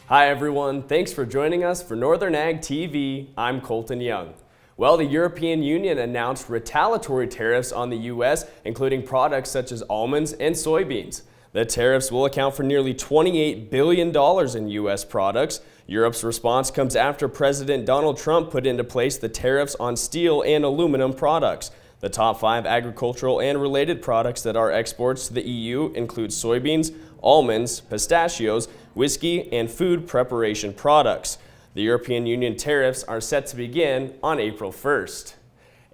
Hi everyone, thanks for joining us for Northern Ag TV. I'm Colton Young. Well, the European Union announced retaliatory tariffs on the U.S., including products such as almonds and soybeans. The tariffs will account for nearly $28 billion in U.S. products. Europe's response comes after President Donald Trump put into place the tariffs on steel and aluminum products. The top 5 agricultural and related products that are exports to the EU include soybeans, almonds, pistachios, whiskey, and food preparation products. The European Union tariffs are set to begin on April 1st.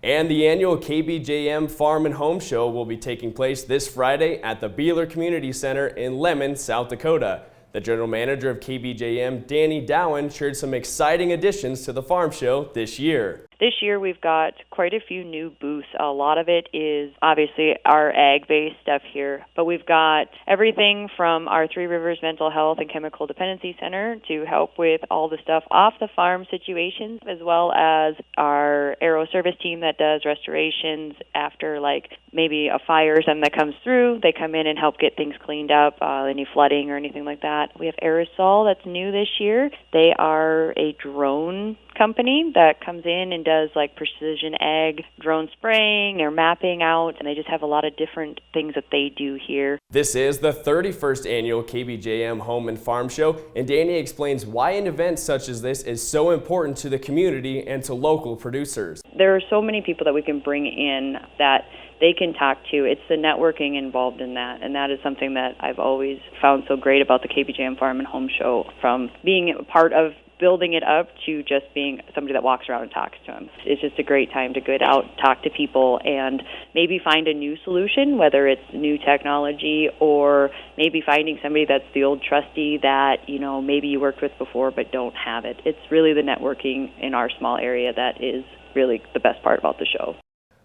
And the annual KBJM Farm and Home Show will be taking place this Friday at the Beeler Community Center in Lemon, South Dakota. The general manager of KBJM, Danny Dowen, shared some exciting additions to the farm show this year. This year we've got quite a few new booths. A lot of it is obviously our ag-based stuff here, but we've got everything from our Three Rivers Mental Health and Chemical Dependency Center to help with all the stuff off the farm situations, as well as our aero service team that does restorations after maybe a fire or something that comes through. They come in and help get things cleaned up, any flooding or anything like that. We have Aerosol that's new this year. They are a drone company that comes in and does precision ag drone spraying or mapping out, and they just have a lot of different things that they do here. This is the 31st annual KBJM Home and Farm Show, and Danny explains why an event such as this is so important to the community and to local producers. There are so many people that we can bring in that they can talk to. It's the networking involved in that, and that is something that I've always found so great about the KBJM Farm and Home Show, from being a part of building it up to just being somebody that walks around and talks to them. It's just a great time to get out, talk to people, and maybe find a new solution, whether it's new technology or maybe finding somebody that's the old trustee that, maybe you worked with before but don't have it. It's really the networking in our small area that is really the best part about the show.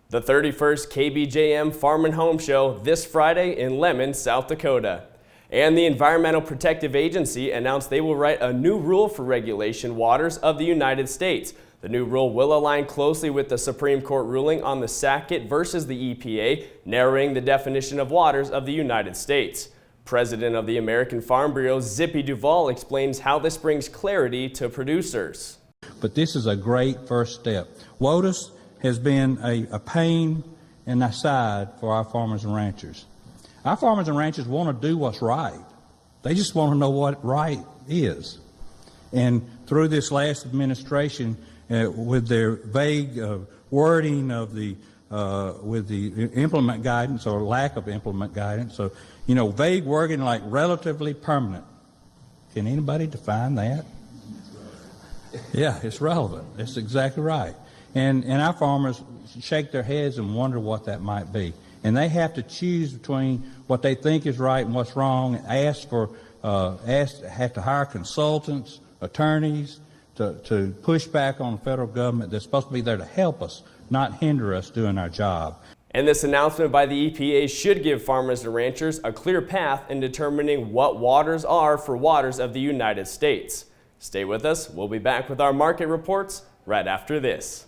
The 31st KBJM Farm and Home Show this Friday in Lemon, South Dakota. And the Environmental Protective Agency announced they will write a new rule for regulation waters of the United States. The new rule will align closely with the Supreme Court ruling on the Sackett versus the EPA, narrowing the definition of waters of the United States. President of the American Farm Bureau, Zippy Duvall, explains how this brings clarity to producers. But this is a great first step. WOTUS has been a pain in the side for our farmers and ranchers. Our farmers and ranchers want to do what's right. They just want to know what right is. And through this last administration, with their vague wording of with the implement guidance or lack of implement guidance, so vague wording like relatively permanent. Can anybody define that? Yeah, it's relevant. It's exactly right. And our farmers shake their heads and wonder what that might be. And they have to choose between what they think is right and what's wrong, and have to hire consultants, attorneys to push back on the federal government that's supposed to be there to help us, not hinder us doing our job. And this announcement by the EPA should give farmers and ranchers a clear path in determining what waters are for waters of the United States. Stay with us. We'll be back with our market reports right after this.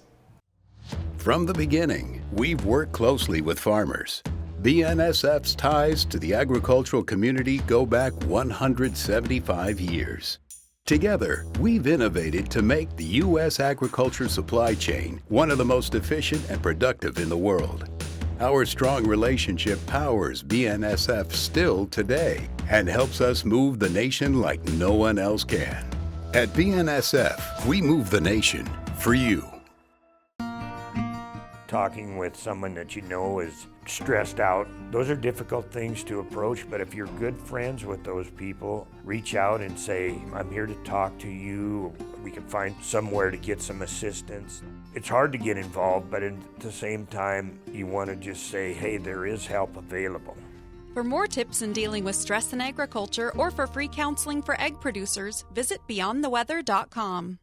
From the beginning, we've worked closely with farmers. BNSF's ties to the agricultural community go back 175 years. Together, we've innovated to make the U.S. agriculture supply chain one of the most efficient and productive in the world. Our strong relationship powers BNSF still today and helps us move the nation like no one else can. At BNSF, we move the nation for you. Talking with someone that is stressed out, those are difficult things to approach, but if you're good friends with those people, reach out and say, I'm here to talk to you. We can find somewhere to get some assistance. It's hard to get involved, but at the same time, you want to just say, hey, there is help available. For more tips in dealing with stress in agriculture or for free counseling for egg producers, visit beyondtheweather.com.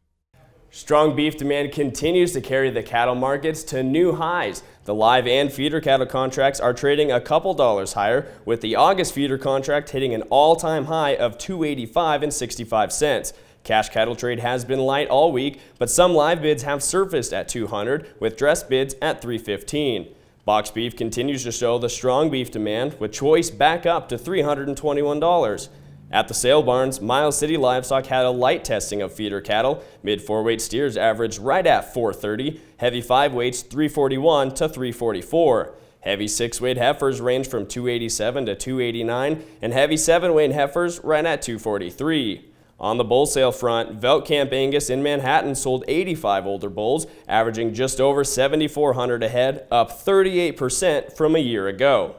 Strong beef demand continues to carry the cattle markets to new highs. The live and feeder cattle contracts are trading a couple dollars higher, with the August feeder contract hitting an all-time high of $285.65. Cash cattle trade has been light all week, but some live bids have surfaced at $200, with dress bids at $315. Box beef continues to show the strong beef demand, with choice back up to $321. At the sale barns, Miles City Livestock had a light testing of feeder cattle. Mid 4-weight steers averaged right at 430, heavy 5-weights 341 to 344. Heavy 6-weight heifers range from 287 to 289, and heavy 7-weight heifers right at 243. On the bull sale front, Veltkamp Angus in Manhattan sold 85 older bulls, averaging just over 7,400 a head, up 38% from a year ago.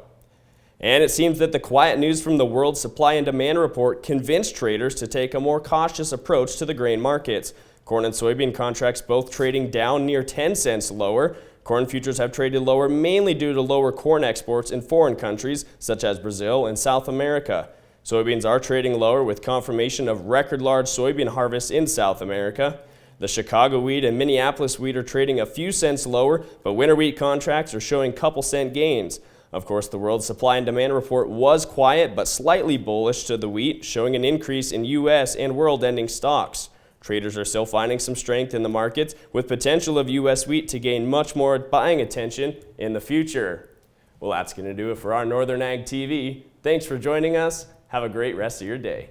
And it seems that the quiet news from the World Supply and Demand Report convinced traders to take a more cautious approach to the grain markets. Corn and soybean contracts both trading down near 10 cents lower. Corn futures have traded lower mainly due to lower corn exports in foreign countries such as Brazil and South America. Soybeans are trading lower with confirmation of record large soybean harvests in South America. The Chicago wheat and Minneapolis wheat are trading a few cents lower, but winter wheat contracts are showing couple cent gains. Of course, the World Supply and Demand Report was quiet but slightly bullish to the wheat, showing an increase in U.S. and world-ending stocks. Traders are still finding some strength in the markets, with potential of U.S. wheat to gain much more buying attention in the future. Well, that's going to do it for our Northern Ag TV. Thanks for joining us. Have a great rest of your day.